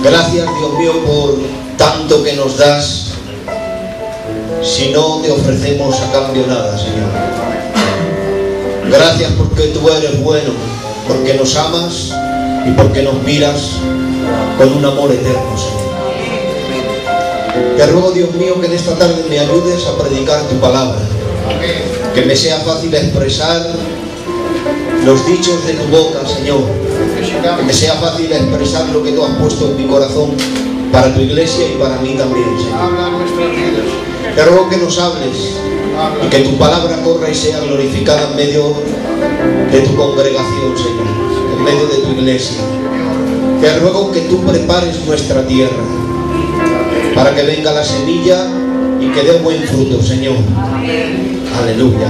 Gracias, Dios mío, por tanto que nos das, si no te ofrecemos a cambio nada, Señor. Gracias porque tú eres bueno, porque nos amas y porque nos miras con un amor eterno, Señor. Te ruego, Dios mío, que en esta tarde me ayudes a predicar tu palabra, que me sea fácil expresar los dichos de tu boca, Señor, que me sea fácil expresar lo que tú has puesto en mi corazón para tu iglesia y para mí también, Señor. Te ruego que nos hables y que tu palabra corra y sea glorificada en medio de tu congregación, Señor, en medio de tu iglesia. Te ruego que tú prepares nuestra tierra para que venga la semilla y que dé buen fruto, Señor. Aleluya.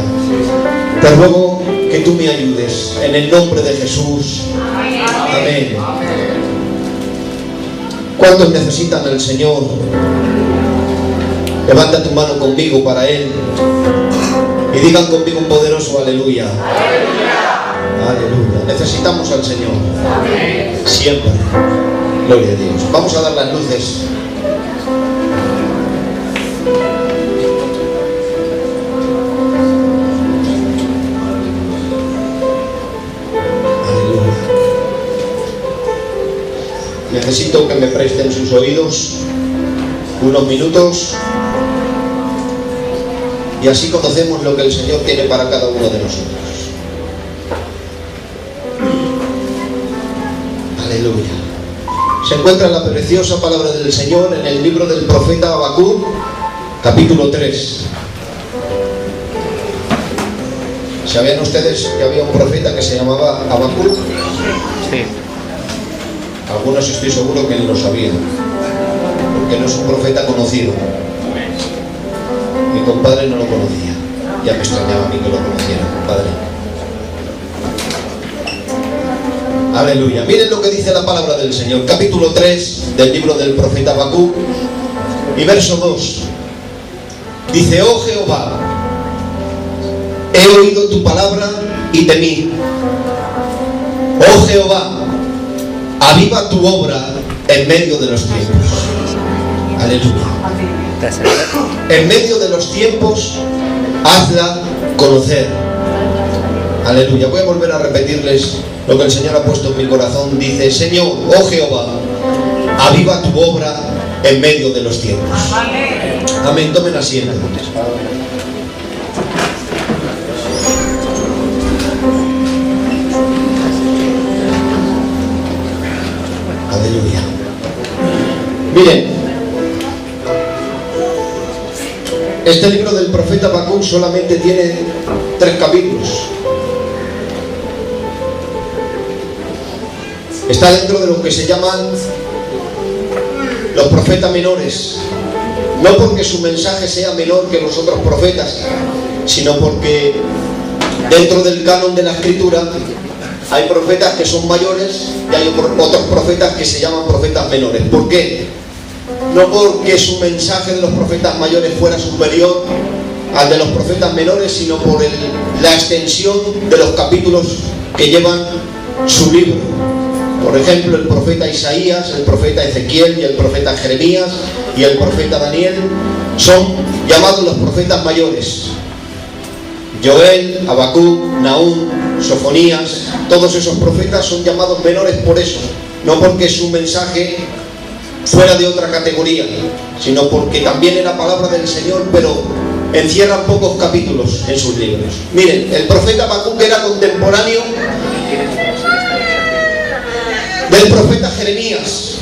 Te ruego que tú me ayudes en el nombre de Jesús. Amén. ¿Cuántos necesitan al Señor? Levanta tu mano conmigo para Él y digan conmigo un poderoso aleluya. Aleluya. Necesitamos al Señor siempre. Gloria a Dios. Vamos a dar las luces. Necesito que me presten sus oídos unos minutos y así conocemos lo que el Señor tiene para cada uno de nosotros. Aleluya. Se encuentra la preciosa palabra del Señor en el libro del profeta Habacuc, capítulo 3. ¿Sabían ustedes que había un profeta que se llamaba Habacuc? Sí. Algunos estoy seguro que lo sabían, porque no es un profeta conocido. Mi compadre no lo conocía. Ya me extrañaba a mí que lo conociera, compadre. Aleluya. Miren lo que dice la palabra del Señor. Capítulo 3 del libro del profeta Habacuc y verso 2. Dice: oh Jehová, he oído tu palabra y temí. Oh Jehová, aviva tu obra en medio de los tiempos. Aleluya. En medio de los tiempos, hazla conocer. Aleluya. Voy a volver a repetirles lo que el Señor ha puesto en mi corazón. Dice: Señor, oh Jehová, aviva tu obra en medio de los tiempos. Amén. Tomen asiento. Aleluya. Miren, este libro del profeta Habacuc solamente tiene 3 capítulos. Está dentro de lo que se llaman los profetas menores. No porque su mensaje sea menor que los otros profetas, sino porque dentro del canon de la escritura hay profetas que son mayores y hay otros profetas que se llaman profetas menores. ¿Por qué? No porque su mensaje de los profetas mayores fuera superior al de los profetas menores, sino por la extensión de los capítulos que llevan su libro. Por ejemplo, el profeta Isaías, el profeta Ezequiel y el profeta Jeremías y el profeta Daniel son llamados los profetas mayores. Joel, Habacuc, Nahum, Sofonías, todos esos profetas son llamados menores por eso, no porque su mensaje fuera de otra categoría, sino porque también era palabra del Señor, pero encierran pocos capítulos en sus libros. Miren, el profeta Habacuc era contemporáneo del profeta Jeremías,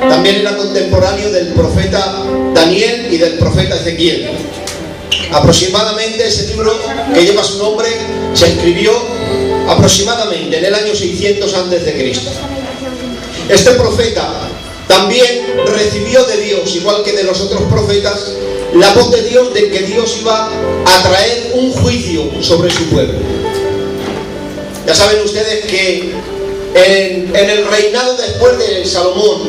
también era contemporáneo del profeta Daniel y del profeta Ezequiel. Aproximadamente ese libro que lleva su nombre se escribió aproximadamente en el año 600 a.C. Este profeta también recibió de Dios, igual que de los otros profetas, la voz de Dios de que Dios iba a traer un juicio sobre su pueblo. Ya saben ustedes que en el reinado después de Salomón,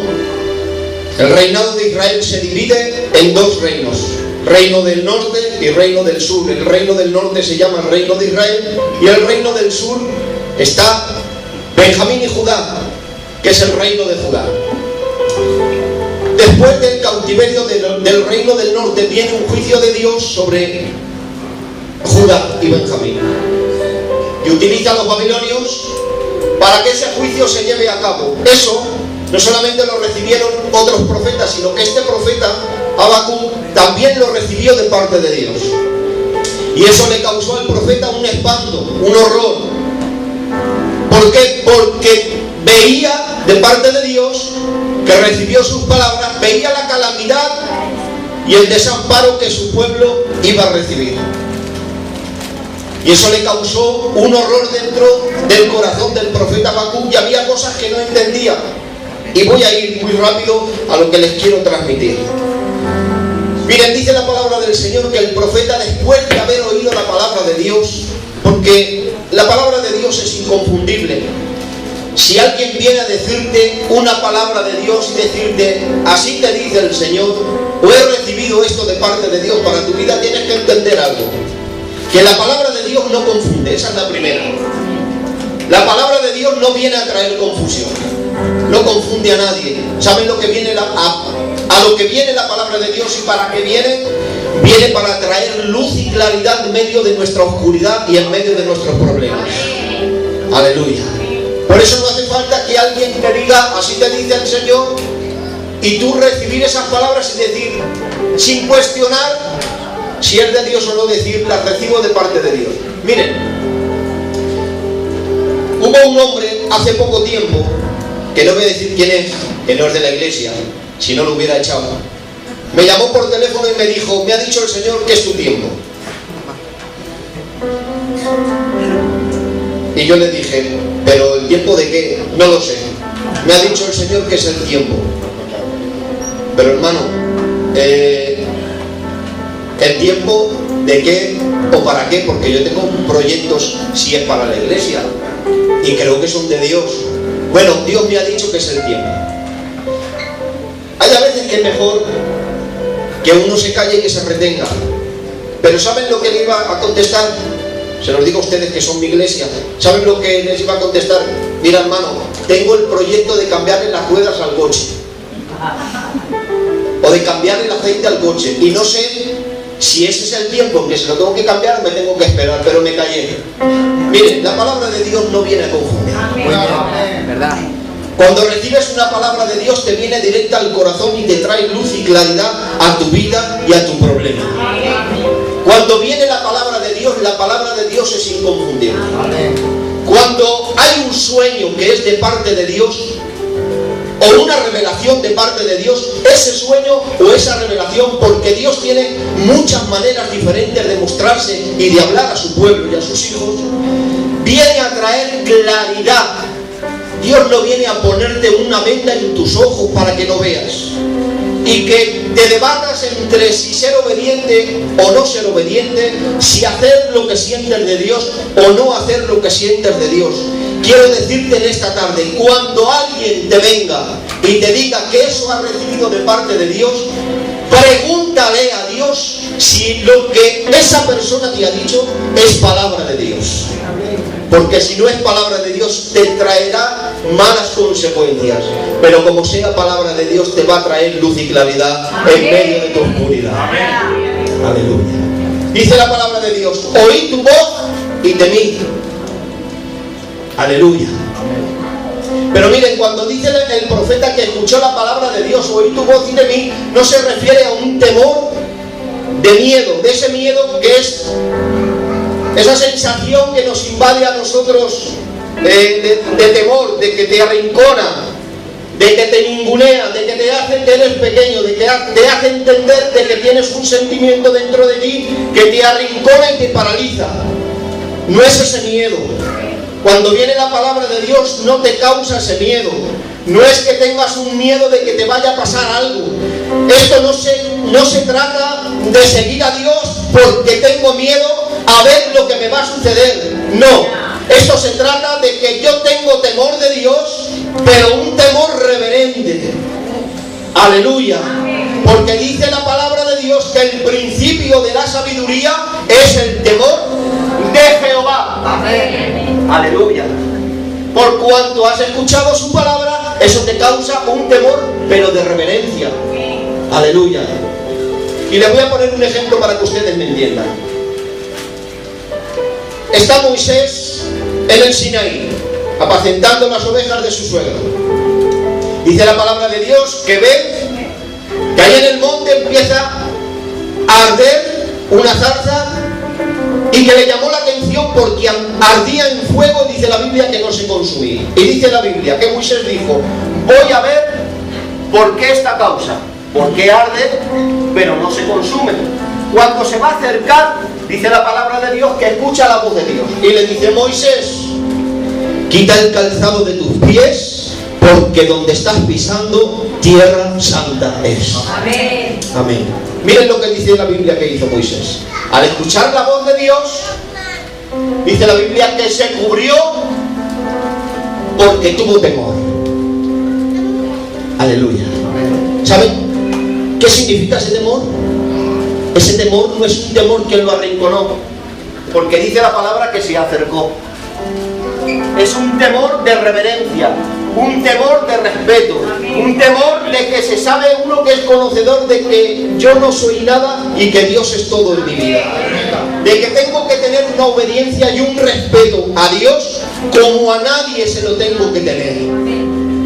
el reinado de Israel se divide en 2 reinos: reino del norte y reino del sur. El reino del norte se llama el reino de Israel y el reino del sur está Benjamín y Judá. que es el reino de Judá. Después del cautiverio del reino del norte viene un juicio de Dios sobre Judá y Benjamín. Y utiliza a los babilonios para que ese juicio se lleve a cabo. Eso no solamente lo recibieron otros profetas, sino que este profeta, Habacuc, también lo recibió de parte de Dios. Y eso le causó al profeta un espanto, un horror. ¿Por qué? Porque veía de parte de Dios, que recibió sus palabras, veía la calamidad y el desamparo que su pueblo iba a recibir. Y eso le causó un horror dentro del corazón del profeta Habacuc, y había cosas que no entendía. Y voy a ir muy rápido a lo que les quiero transmitir. Miren, dice la palabra del Señor que el profeta, después de haber oído la palabra de Dios, porque la palabra de Dios es inconfundible. Si alguien viene a decirte una palabra de Dios y decirte, así te dice el Señor, o he recibido esto de parte de Dios para tu vida, tienes que entender algo. Que la palabra de Dios no confunde, esa es la primera. La palabra de Dios no viene a traer confusión, no confunde a nadie. ¿Saben lo que viene a lo que viene la palabra de Dios y para qué viene? Viene para traer luz y claridad en medio de nuestra oscuridad y en medio de nuestros problemas. Aleluya. Por eso no hace falta que alguien te diga, así te dice el Señor, y tú recibir esas palabras y decir, sin cuestionar si es de Dios o no, decir, las recibo de parte de Dios. Miren, hubo un hombre hace poco tiempo, que no voy a decir quién es, que no es de la iglesia, si no lo hubiera echado. Me llamó por teléfono y me dijo, me ha dicho el Señor que es tu tiempo. Y yo le dije, ¿pero el tiempo de qué? No lo sé. Me ha dicho el Señor que es el tiempo. Pero hermano, ¿el tiempo de qué o para qué? Porque yo tengo proyectos, si es para la iglesia, y creo que son de Dios. Bueno, Dios me ha dicho que es el tiempo. Hay a veces que es mejor que uno se calle y que se retenga. Pero ¿saben lo que le iba a contestar? Se los digo a ustedes que son mi iglesia. ¿Saben lo que les iba a contestar? Mira, hermano, tengo el proyecto de cambiarle las ruedas al coche, o de cambiar el aceite al coche, y no sé si ese es el tiempo en que se lo tengo que cambiar o me tengo que esperar, pero me callé. Miren, la palabra de Dios no viene a confundir. ¿Verdad? Cuando recibes una palabra de Dios, te viene directa al corazón y te trae luz y claridad a tu vida y a tu problema. Cuando viene la palabra de Dios es inconfundible. Cuando hay un sueño que es de parte de Dios, o una revelación de parte de Dios, ese sueño o esa revelación, porque Dios tiene muchas maneras diferentes de mostrarse y de hablar a su pueblo y a sus hijos, viene a traer claridad. Dios no viene a ponerte una venda en tus ojos para que no veas y que te debatas entre si ser obediente o no ser obediente, si hacer lo que sientes de Dios o no hacer lo que sientes de Dios. Quiero decirte en esta tarde, cuando alguien te venga y te diga que eso ha recibido de parte de Dios, pregúntale a Dios si lo que esa persona te ha dicho es palabra de Dios. Porque si no es palabra de Dios, te traerá malas consecuencias. Pero como sea palabra de Dios, te va a traer luz y claridad en medio de tu oscuridad. Aleluya. Dice la palabra de Dios, oí tu voz y temí. Aleluya. Pero miren, cuando dice el profeta que escuchó la palabra de Dios, oí tu voz y temí, no se refiere a un temor de miedo, de ese miedo que es esa sensación que nos invade a nosotros de temor, de que te arrincona, de que te ningunea, de que te hace que eres pequeño, de que te hace entender de que tienes un sentimiento dentro de ti que te arrincona y te paraliza. No es ese miedo. Cuando viene la palabra de Dios no te causa ese miedo. No es que tengas un miedo de que te vaya a pasar algo. Esto no se trata de seguir a Dios porque tengo miedo a ver lo que me va a suceder. No, esto se trata de que yo tengo temor de Dios, pero un temor reverente. Aleluya. Porque dice la palabra de Dios que el principio de la sabiduría es el temor de Jehová. Amén. Aleluya. Por cuanto has escuchado su palabra Eso te causa un temor, pero de reverencia. Aleluya. Y les voy a poner un ejemplo para que ustedes me entiendan. Está Moisés en el Sinaí, apacentando las ovejas de su suegro. Dice la palabra de Dios que ve que ahí en el monte empieza a arder una zarza y que le llamó la atención porque ardía en fuego. Dice la Biblia que no se consumía. Y dice la Biblia que Moisés dijo: voy a ver por qué esta causa, por qué arde pero no se consume. Cuando se va a acercar, dice la palabra de Dios que escucha la voz de Dios y le dice: Moisés, quita el calzado de tus pies, porque donde estás pisando tierra santa es. Amén. Amén. Miren lo que dice la Biblia que hizo Moisés. Al escuchar la voz de Dios, dice la Biblia que se cubrió porque tuvo temor. Aleluya. ¿Saben qué significa ese temor? Ese temor no es un temor que lo arrinconó, porque dice la palabra que se acercó. Es un temor de reverencia, un temor de respeto, un temor de que se sabe uno que es conocedor de que yo no soy nada y que Dios es todo en mi vida. De que tengo que tener una obediencia y un respeto a Dios como a nadie se lo tengo que tener.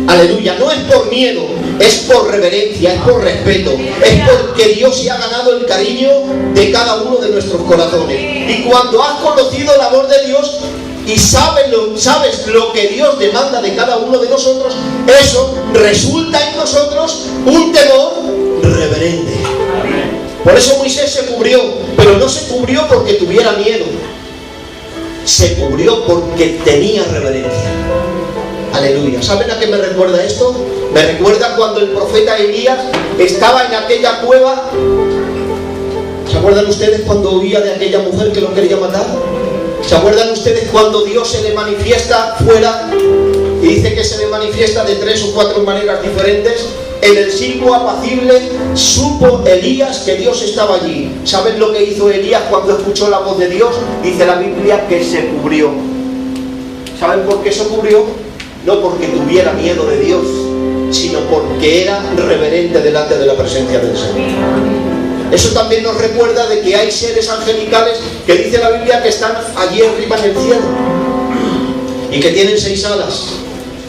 Aleluya. No es por miedo, es por reverencia, es por respeto, es porque Dios se ha ganado el cariño de cada uno de nuestros corazones. Y cuando has conocido el amor de Dios y sabes lo que Dios demanda de cada uno de nosotros, eso resulta en nosotros un temor reverente. Por eso Moisés se cubrió, pero no se cubrió porque tuviera miedo, se cubrió porque tenía reverencia. Aleluya. ¿Saben a qué me recuerda esto? Me recuerda cuando el profeta Elías estaba en aquella cueva. ¿Se acuerdan ustedes cuando huía de aquella mujer que lo quería matar? ¿Se acuerdan ustedes cuando Dios se le manifiesta fuera? Y dice que se le manifiesta de 3 o 4 maneras diferentes. En el silbo apacible supo Elías que Dios estaba allí. ¿Saben lo que hizo Elías cuando escuchó la voz de Dios? Dice la Biblia que se cubrió. ¿Saben por qué se cubrió? No porque tuviera miedo de Dios, sino porque era reverente delante de la presencia del Señor. Eso también nos recuerda de que hay seres angelicales que dice la Biblia que están allí arriba en el cielo y que tienen 6 alas.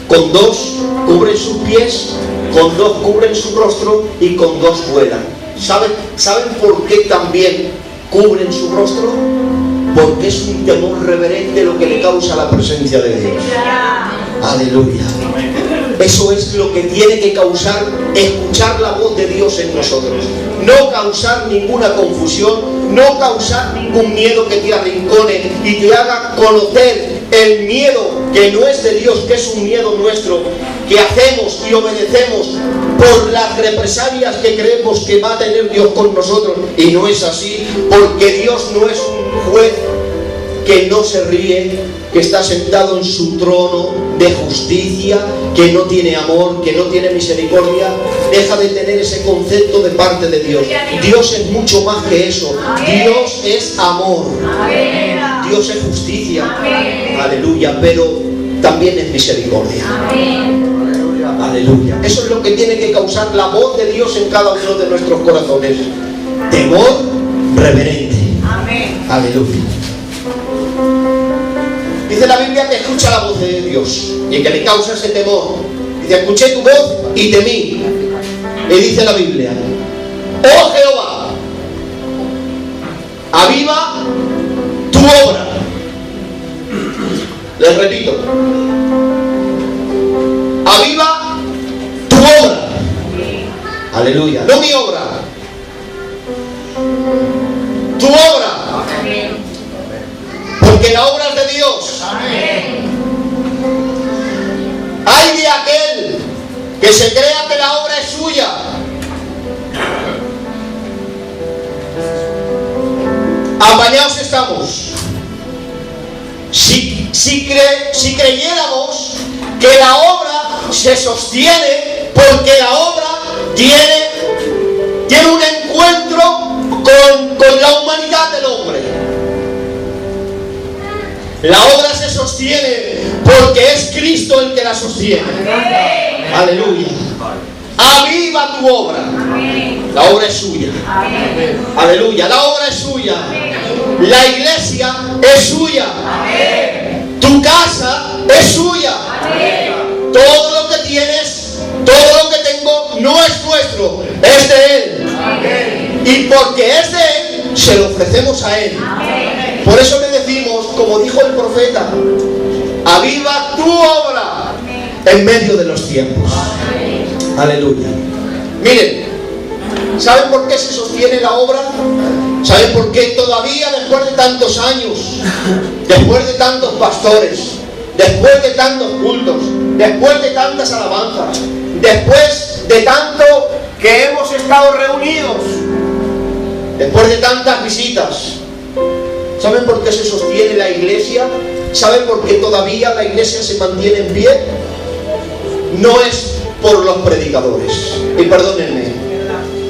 Con 2 cubren sus pies, con 2 cubren su rostro y con 2 vuelan. ¿Saben por qué también cubren su rostro? Porque es un temor reverente lo que le causa la presencia de Dios. Aleluya. Eso es lo que tiene que causar escuchar la voz de Dios en nosotros. No causar ninguna confusión, no causar ningún miedo que te arrincone y te haga conocer el miedo que no es de Dios, que es un miedo nuestro, que hacemos y obedecemos por las represalias que creemos que va a tener Dios con nosotros. Y no es así, porque Dios no es un juez que no se ríe, que está sentado en su trono de justicia, que no tiene amor, que no tiene misericordia. Deja de tener ese concepto de parte de Dios. Dios es mucho más que eso. Dios es amor. Dios es justicia. Aleluya. Pero también es misericordia. Aleluya. Eso es lo que tiene que causar la voz de Dios en cada uno de nuestros corazones. Temor reverente. Aleluya. Dice la Biblia que escucha la voz de Dios y que le causa ese temor. Dice: escuché tu voz y temí. Y dice la Biblia: oh Jehová, aviva tu obra. Les repito: aviva tu obra. Aleluya. No mi obra, tu obra. Porque la obra es de Dios. Hay de aquel que se crea que la obra es suya. Apañados estamos. Si creyéramos que la obra se sostiene porque la obra tiene un encuentro con la humanidad del hombre. La obra se sostiene porque es Cristo el que la sostiene. Aleluya. Aviva tu obra. La obra es suya. Aleluya. La obra es suya. La iglesia es suya. Tu casa es suya. Todo lo que tienes, todo lo que tengo, no es nuestro, es de Él. Y porque es de Él, se lo ofrecemos a Él. Por eso le decimos, como dijo el profeta, aviva tu obra en medio de los tiempos. Aleluya. Miren, ¿saben por qué se sostiene la obra? ¿Saben por qué todavía después de tantos años, después de tantos pastores, después de tantos cultos, después de tantas alabanzas, después de tanto que hemos estado reunidos, después de tantas visitas, ¿saben por qué se sostiene la iglesia? ¿Saben por qué todavía la iglesia se mantiene en pie? No es por los predicadores. Y perdónenme,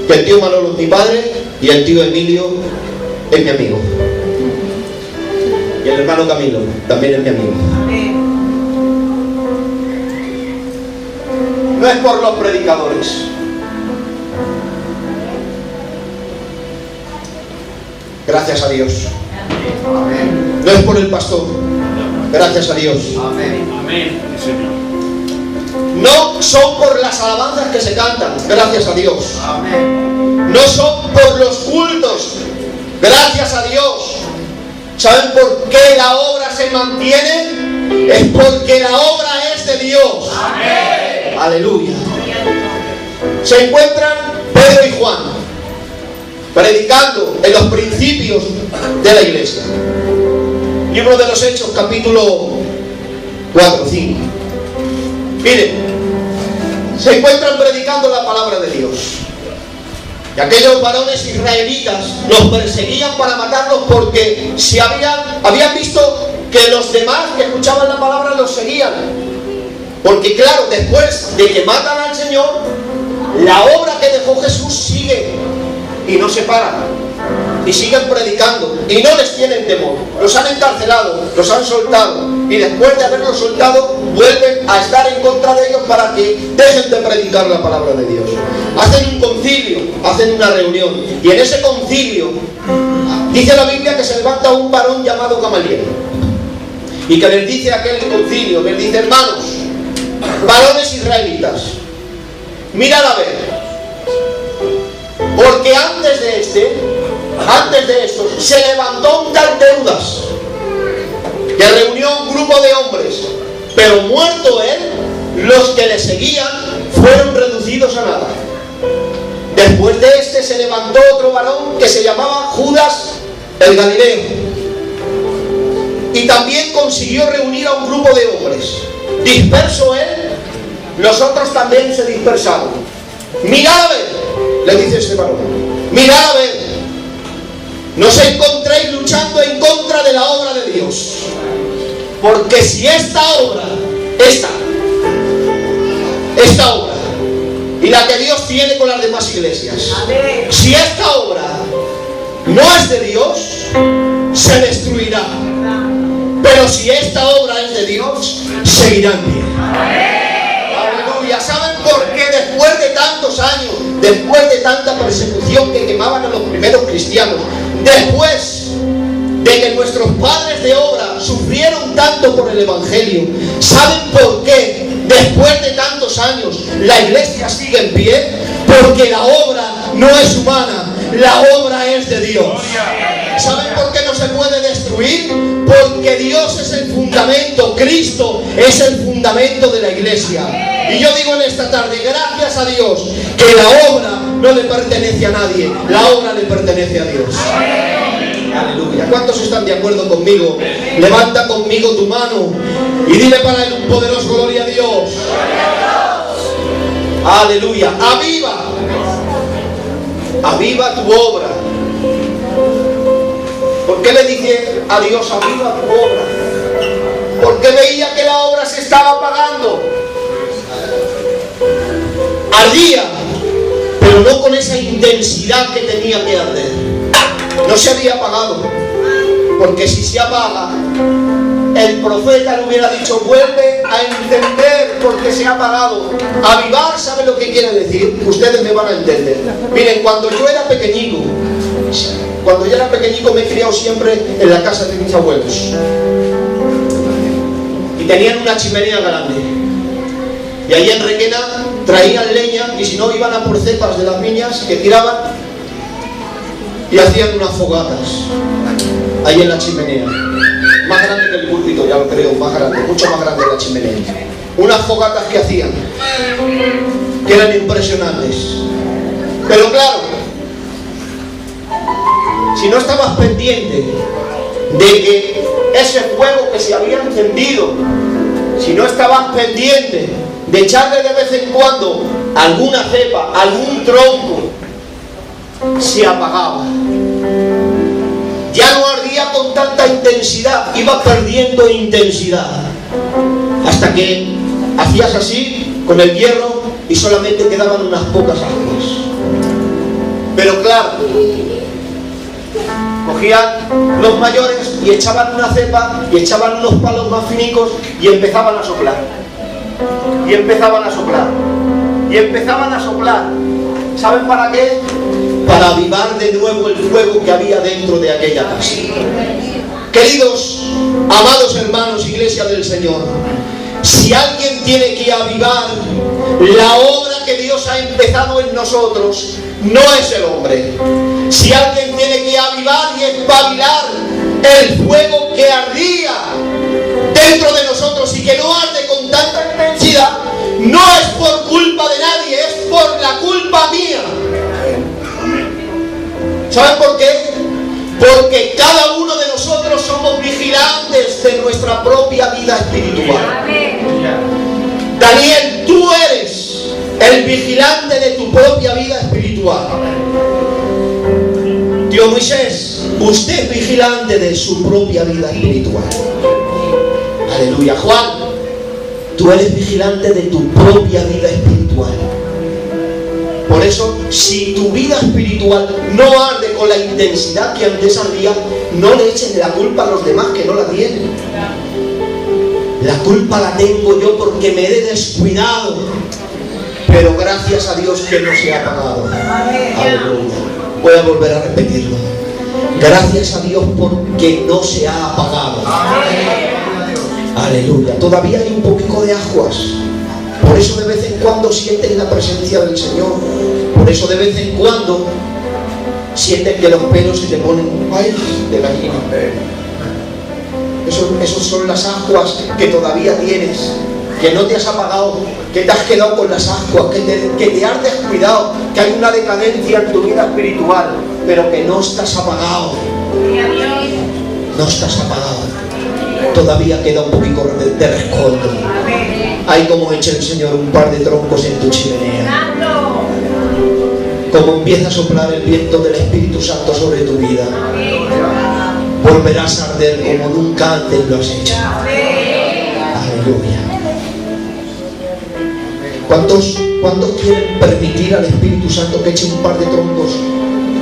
que el tío Manolo es mi padre y el tío Emilio es mi amigo. Y el hermano Camilo también es mi amigo. No es por los predicadores. Gracias a Dios. No es por el pastor. Gracias a Dios. No son por las alabanzas que se cantan. Gracias a Dios. No son por los cultos. Gracias a Dios. ¿Saben por qué la obra se mantiene? Es porque la obra es de Dios. Aleluya. Se encuentran Pedro y Juan predicando en los principios de la iglesia. Libro de los Hechos, capítulo 4, 5. Miren, se encuentran predicando la palabra de Dios. Y aquellos varones israelitas los perseguían para matarlos porque habían visto que los demás que escuchaban la palabra los seguían. Porque claro, después de que matan al Señor, la obra que dejó Jesús sigue y no se para. Y siguen predicando y no les tienen temor. Los han encarcelado, los han soltado, y después de haberlos soltado vuelven a estar en contra de ellos para que dejen de predicar la palabra de Dios. Hacen un concilio, hacen una reunión, y en ese concilio dice la Biblia que se levanta un varón llamado Gamaliel y que les dice a aquel concilio, les dice: hermanos, varones israelitas, mirad a ver, porque antes de esto se levantó un tal Teudas que reunió un grupo de hombres, pero muerto él, los que le seguían fueron reducidos a nada. Después de este se levantó otro varón que se llamaba Judas el Galileo, y también consiguió reunir a un grupo de hombres. Disperso él, los otros también se dispersaron. Mirad a ver, le dice este varón, mirad a ver, no os encontréis luchando en contra de la obra de Dios, porque si esta obra, esta obra y la que Dios tiene con las demás iglesias, si esta obra no es de Dios, se destruirá. Pero si esta obra es de Dios, seguirá en pie. Aleluya. ¿Saben por qué después de tantos años, después de tanta persecución que quemaban a los primeros cristianos, después de que nuestros padres de obra sufrieron tanto por el Evangelio, ¿saben por qué después de tantos años la iglesia sigue en pie? Porque la obra no es humana, la obra es de Dios. ¿Saben por qué no se puede destruir? Porque Dios es el fundamento, Cristo es el fundamento de la iglesia. Y yo digo en esta tarde, gracias a Dios, que la obra no le pertenece a nadie, la obra le pertenece a Dios. Aleluya. ¿Cuántos están de acuerdo conmigo? Levanta conmigo tu mano y dile para él un poderoso gloria a Dios. Aleluya. Aviva. Aviva tu obra. ¿Por qué le dice a Dios aviva tu obra? Porque veía que la obra se estaba apagando. Ardía, pero no con esa intensidad que tenía que arder. No se había apagado, porque si se apaga, el profeta le hubiera dicho: vuelve a entender porque se ha apagado. Avivar, ¿sabe lo que quiere decir? Ustedes me van a entender. Miren, cuando yo era pequeñico me he criado siempre en la casa de mis abuelos. Y tenían una chimenea grande. Y ahí en Requena traían leña, y si no iban a por cepas de las viñas que tiraban y hacían unas fogatas ahí en la chimenea. Más grande que el púlpito, ya lo creo, más grande, mucho más grande la chimenea. Unas fogatas que hacían, que eran impresionantes. Pero claro, si no estabas pendiente de que ese fuego que se había encendido, si no estabas pendiente de echarle de vez en cuando alguna cepa, algún tronco, se apagaba. Ya no ardía con tanta intensidad, iba perdiendo intensidad, hasta que hacías así con el hierro y solamente quedaban unas pocas ascuas. Pero claro, cogían los mayores y echaban una cepa y echaban unos palos más finicos y empezaban a soplar. Y empezaban a soplar. Y empezaban a soplar. ¿Saben para qué? Para avivar de nuevo el fuego que había dentro de aquella casa. Queridos, amados hermanos, iglesia del Señor, si alguien tiene que avivar la obra que Dios ha empezado en nosotros, no es el hombre. Si alguien tiene que avivar y espabilar el fuego que ardía dentro de nosotros y que no arde con tanta intensidad, no es por culpa de nadie, es por la culpa mía. ¿Saben por qué? Porque cada uno de nosotros somos vigilantes de nuestra propia vida espiritual. Daniel, tú eres el vigilante de tu propia vida espiritual. Tío Moisés, usted es vigilante de su propia vida espiritual. Aleluya. Juan, tú eres vigilante de tu propia vida espiritual. Por eso, si tu vida espiritual no arde con la intensidad que antes ardía, no le echen la culpa a los demás que no la tienen. La culpa la tengo yo porque me he descuidado. Pero gracias a Dios que no se ha apagado. Aleluya. Voy a volver a repetirlo. Gracias a Dios porque no se ha apagado. Aleluya. Todavía hay un poquito de aguas. Por eso de vez en cuando sienten la presencia del Señor. Por eso de vez en cuando sienten que los pelos se te ponen de gallina. Esos son las ascuas que todavía tienes, que no te has apagado, que te has quedado con las ascuas, que te has descuidado, que hay una decadencia en tu vida espiritual, pero que no estás apagado. No estás apagado. Todavía queda un poquito de rescoldo. Hay como echa el Señor un par de troncos en tu chimenea. Como empieza a soplar el viento del Espíritu Santo sobre tu vida, volverás a arder como nunca antes lo has hecho. Aleluya. ¿Cuántos quieren permitir al Espíritu Santo que eche un par de troncos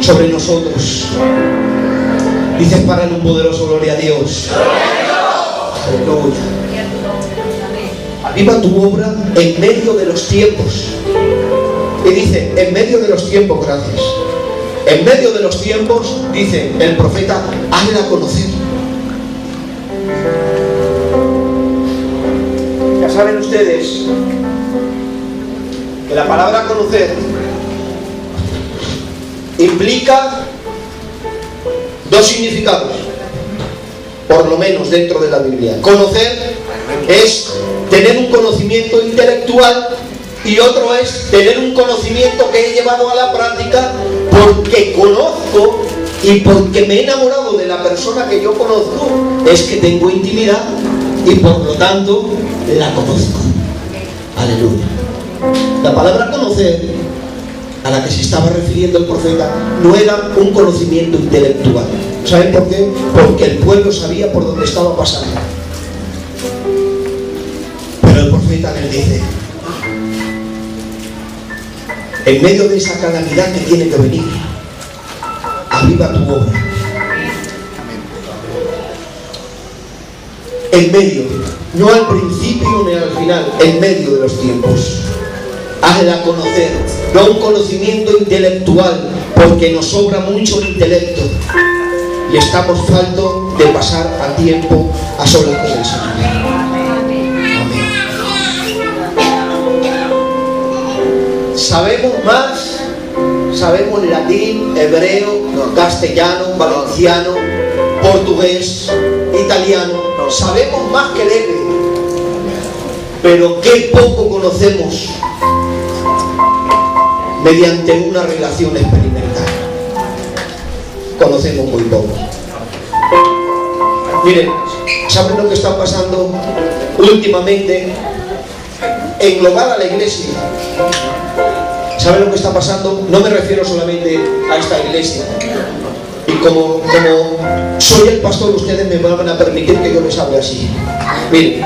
sobre nosotros? Dices para él un poderoso gloria a Dios. Aleluya. Aviva tu obra en medio de los tiempos. Y dice, en medio de los tiempos, gracias. En medio de los tiempos, dice el profeta, hazla conocer. Ya saben ustedes que la palabra conocer implica dos significados, por lo menos dentro de la Biblia. Conocer es tener un conocimiento intelectual y otro es tener un conocimiento que he llevado a la práctica porque conozco y porque me he enamorado de la persona que yo conozco. Es que tengo intimidad y por lo tanto la conozco. Aleluya. La palabra conocer a la que se estaba refiriendo el profeta no era un conocimiento intelectual. ¿Saben por qué? Porque el pueblo sabía por dónde estaba pasando. Pero el profeta les dice, en medio de esa calamidad que tiene que venir, aviva tu obra. en medio, no al principio ni al final, en medio de los tiempos. Hazla conocer, no un conocimiento intelectual, porque nos sobra mucho intelecto y estamos faltos de pasar a tiempo a solas con el Señor. Amén. Sabemos más, sabemos latín, hebreo, castellano, valenciano, portugués, italiano, sabemos más que Lepe, pero qué poco conocemos mediante una relación experimental. Conocemos muy poco. Miren, ¿saben lo que está pasando últimamente en global a la iglesia? ¿Saben lo que está pasando? No me refiero solamente a esta iglesia. Y como soy el pastor, ustedes me van a permitir que yo les hable así. Miren,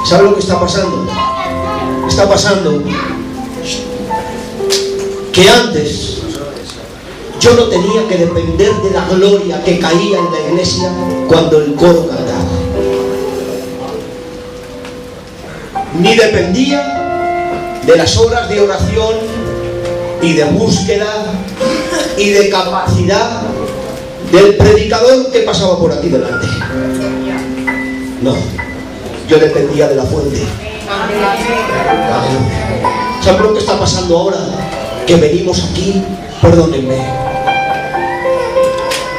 ¿saben lo que está pasando? Está pasando que antes yo no tenía que depender de la gloria que caía en la iglesia cuando el coro cantaba, ni dependía de las horas de oración y de búsqueda y de capacidad del predicador que pasaba por aquí delante. No, yo dependía de la fuente. ¿Saben lo que está pasando ahora? Que venimos aquí, perdónenme,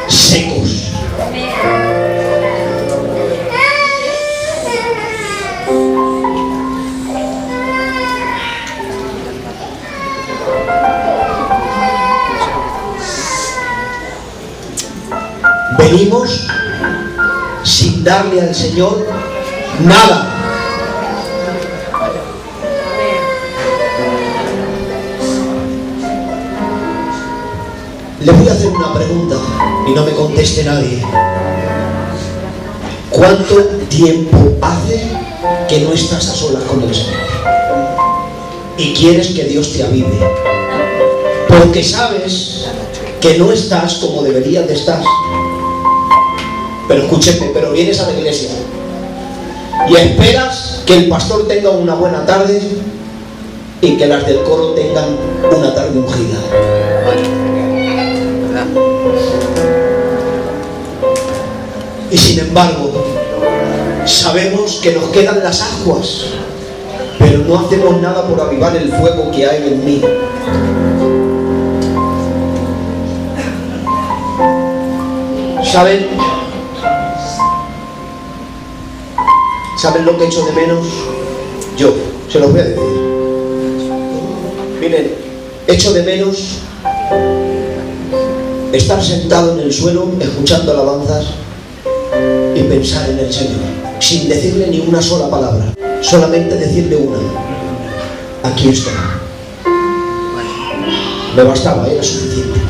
secos. Venimos sin darle al Señor nada. Le voy a hacer una pregunta y no me conteste nadie. ¿Cuánto tiempo hace que no estás a solas con el Señor? Y quieres que Dios te avive. Porque sabes que no estás como deberías de estar. Pero escúcheme, pero vienes a la iglesia y esperas que el pastor tenga una buena tarde y que las del coro tengan una tarde ungida. Y sin embargo, sabemos que nos quedan las aguas, pero no hacemos nada por avivar el fuego que hay en mí. ¿Saben? ¿Saben lo que echo de menos? Yo, se los voy a decir. Miren, echo de menos estar sentado en el suelo escuchando alabanzas y pensar en el Señor, sin decirle ni una sola palabra, solamente decirle una: aquí estoy. Me bastaba, era suficiente.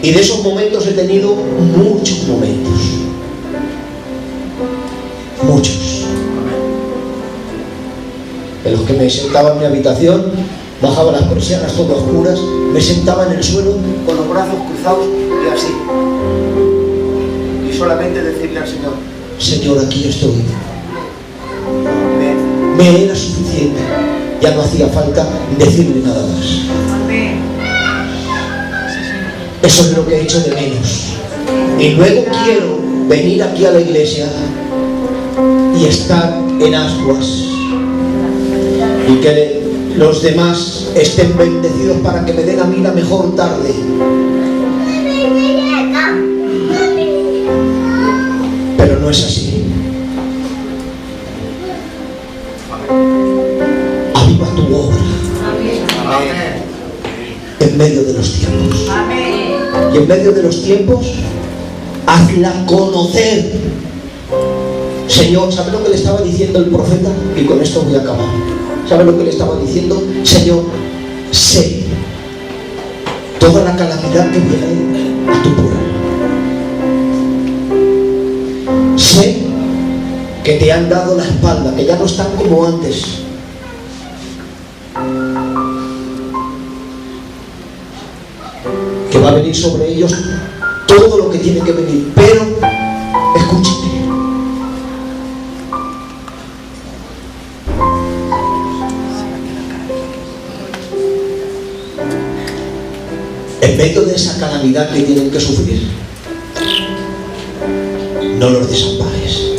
Y de esos momentos he tenido muchos momentos. Muchos. En los que me sentaba en mi habitación, bajaba las persianas todas oscuras, me sentaba en el suelo con los brazos cruzados y así. Y solamente decirle al Señor: Señor, aquí estoy. Me era suficiente. Ya no hacía falta decirle nada más. Eso es lo que he hecho de menos. Y luego quiero venir aquí a la iglesia y estar en ascuas y que los demás estén bendecidos para que me den a mí la mejor tarde. Pero no es así. Aviva tu obra en medio de los tiempos. Y en medio de los tiempos, hazla conocer. Señor, ¿sabe lo que le estaba diciendo el profeta? Y con esto voy a acabar. ¿Sabe lo que le estaba diciendo? Señor, sé toda la calamidad que viene a tu pueblo. Sé que te han dado la espalda, que ya no están como antes. venir sobre ellos todo lo que tiene que venir, pero escúchame. En medio de esa calamidad que tienen que sufrir, no los desampares.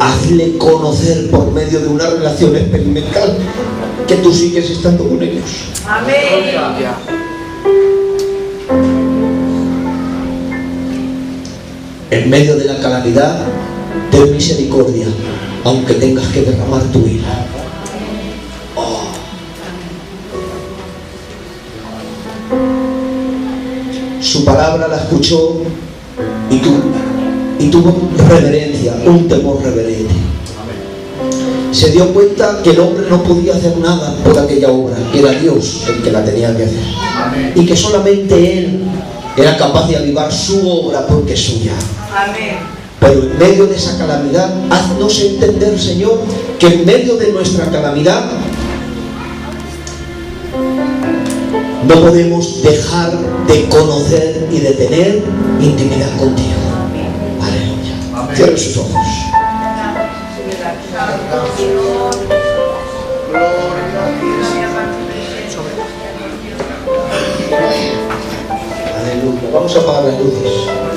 Hazle conocer por medio de una relación experimental que tú sigues estando con ellos. Amén. En medio de la calamidad, ten misericordia, aunque tengas que derramar tu ira. Oh. Su palabra la escuchó y tuvo reverencia, un temor reverente. Se dio cuenta que el hombre no podía hacer nada por aquella obra, que era Dios el que la tenía que hacer. Amén. Y que solamente Él era capaz de avivar su obra porque es suya. Amén. Pero en medio de esa calamidad, haznos entender, Señor, que en medio de nuestra calamidad no podemos dejar de conocer y de tener intimidad contigo. Aleluya. Cierren sus ojos. Aleluya. Vamos a apagar las luces.